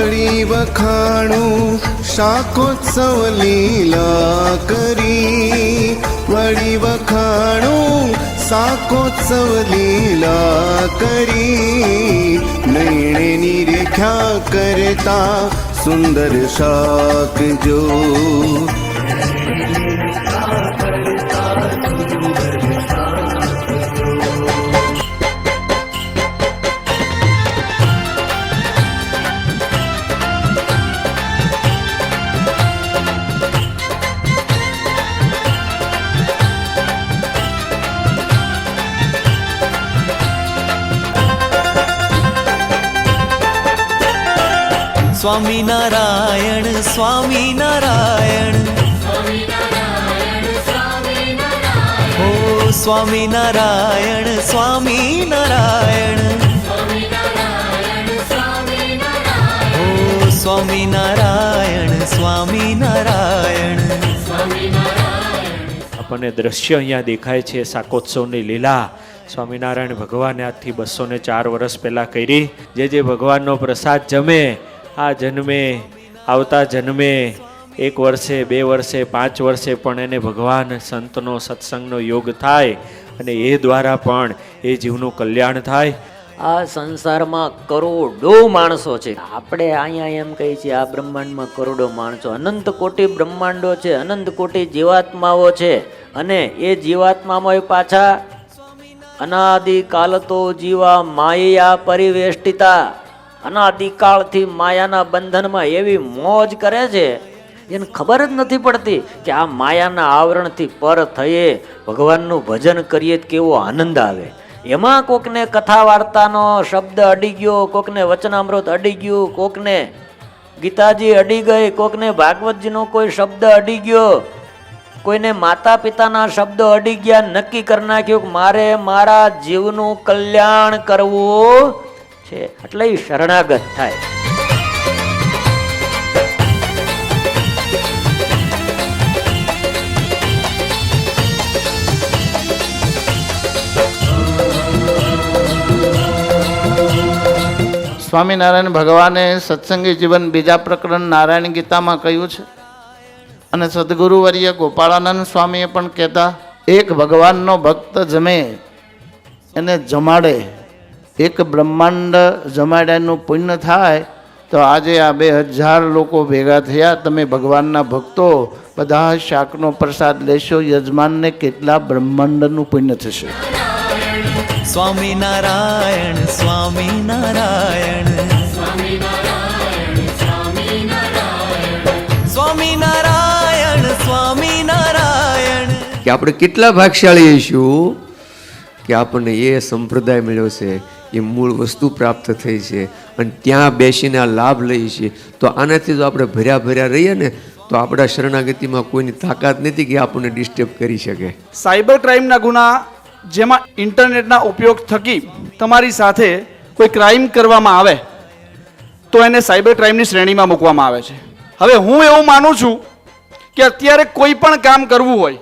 વળી વખાણું શાકોત્સવ લીલા કરી, વળી વખાણું શાકોત્સવ લીલા કરી, નૈણેની રેખા કરતા સુંદર શાક જો. સ્વામિનારાયણ સ્વામિનારાયણ, ઓ સ્વામિનારાયણ સ્વામિનારાયણ, ઓ સ્વામિનારાયણ સ્વામિનારાયણ. આપણને દ્રશ્ય અહીંયા દેખાય છે શાકોત્સવની લીલા. સ્વામિનારાયણ ભગવાને આજથી 204 વર્ષ પહેલાં કરી. જે ભગવાનનો પ્રસાદ જમે, આ જન્મે આવતા જન્મે 1 વર્ષે 2 વર્ષે 5 વર્ષે પણ એને ભગવાન સંતનો સત્સંગનો યોગ થાય અને એ દ્વારા પણ એ જીવનું કલ્યાણ થાય. આ સંસારમાં કરોડો માણસો છે. આપણે અહીંયા એમ કહીએ છીએ આ બ્રહ્માંડમાં કરોડો માણસો, અનંત કોટી બ્રહ્માંડો છે, અનંત કોટી જીવાત્માઓ છે. અને એ જીવાત્મામાં પાછા અનાદિકાલ તો જીવા માયા પરિવેષ્ટિતા, અનાદિકાળથી માયાના બંધનમાં એવી મોજ કરે છે એને ખબર જ નથી પડતી કે આ માયાના આવરણથી પર થઈએ ભગવાનનું ભજન કરીએ કેવો આનંદ આવે. એમાં કોકને કથા વાર્તાનો શબ્દ અડી ગયો, કોકને વચનામૃત અડી ગયું, કોકને ગીતાજી અડી ગઈ, કોકને ભાગવતજીનો કોઈ શબ્દ અડી ગયો, કોઈને માતા પિતાના શબ્દો અડી ગયા. નક્કી કરી નાખ્યું કે મારે મારા જીવનું કલ્યાણ કરવું છે, એટલે શરણાગત થાય. સ્વામિનારાયણ ભગવાને સત્સંગી જીવન બીજા પ્રકરણ નારાયણ ગીતામાં કહ્યું છે. અને સદગુરુવર્ય ગોપાળાનંદ સ્વામીએ પણ કહેતા, એક ભગવાનનો ભક્ત જમે એને જમાડે, એક બ્રહ્માંડ જમાડ્યાનું પુણ્ય થાય. તો આજે આ 2000 લોકો ભેગા થયા, તમે ભગવાનના ભક્તો બધા શાકનો પ્રસાદ લેશો, યજમાનને કેટલા બ્રહ્માંડનું પુણ્ય થશે. સ્વામિનારાયણ સ્વામિનારાયણ, સ્વામિનારાયણ સ્વામિનારાયણ. કે આપણે કેટલા ભાગ્યશાળી હશું કે આપણને એ સંપ્રદાય મળ્યો છે, એ મૂળ વસ્તુ પ્રાપ્ત થઈ છે અને ત્યાં બેસીને આ લાભ લઈએ છીએ. તો આનાથી જો આપણે ભર્યા રહીએ ને તો આપણા શરણાગતિમાં કોઈની તાકાત નથી કે આપણને ડિસ્ટર્બ કરી શકે. સાયબર ક્રાઇમના ગુના, જેમાં ઇન્ટરનેટના ઉપયોગ થકી તમારી સાથે કોઈ ક્રાઇમ કરવામાં આવે તો એને સાયબર ક્રાઇમની શ્રેણીમાં મૂકવામાં આવે છે. હવે હું એવું માનું છું કે અત્યારે કોઈ પણ કામ કરવું હોય,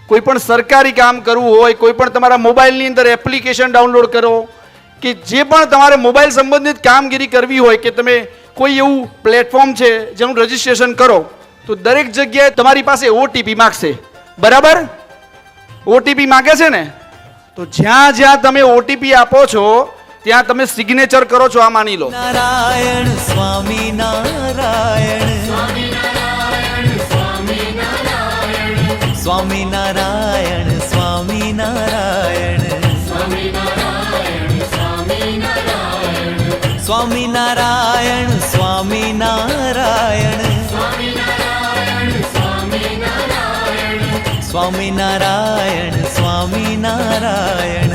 કોઈ પણ સરકારી કામ કરવું હોય, કોઈ પણ તમારા મોબાઈલની અંદર એપ્લિકેશન ડાઉનલોડ કરો કે જે પણ તમારે મોબાઈલ સંબંધિત કામગીરી કરવી હોય, કે તમે કોઈ એવું પ્લેટફોર્મ છે જેનું રજિસ્ટ્રેશન કરો, તો દરેક જગ્યાએ તમારી પાસે ઓટીપી માગશે. બરાબર? ઓટીપી માગે છે ને? તો જ્યાં જ્યાં તમે ઓટીપી આપો છો ત્યાં તમે સિગ્નેચર કરો છો. આ માની લો. નારાયણ સ્વામિનારાયણ, સ્વામિનારાયણ સ્વામિનારાયણ, સ્વામિનારાયણ સ્વામિનારાયણ, સ્વામિનારાયણ સ્વામિનારાયણ, સ્વામિનારાયણ સ્વામિનારાયણ, સ્વામિનારાયણ સ્વામિનારાયણ.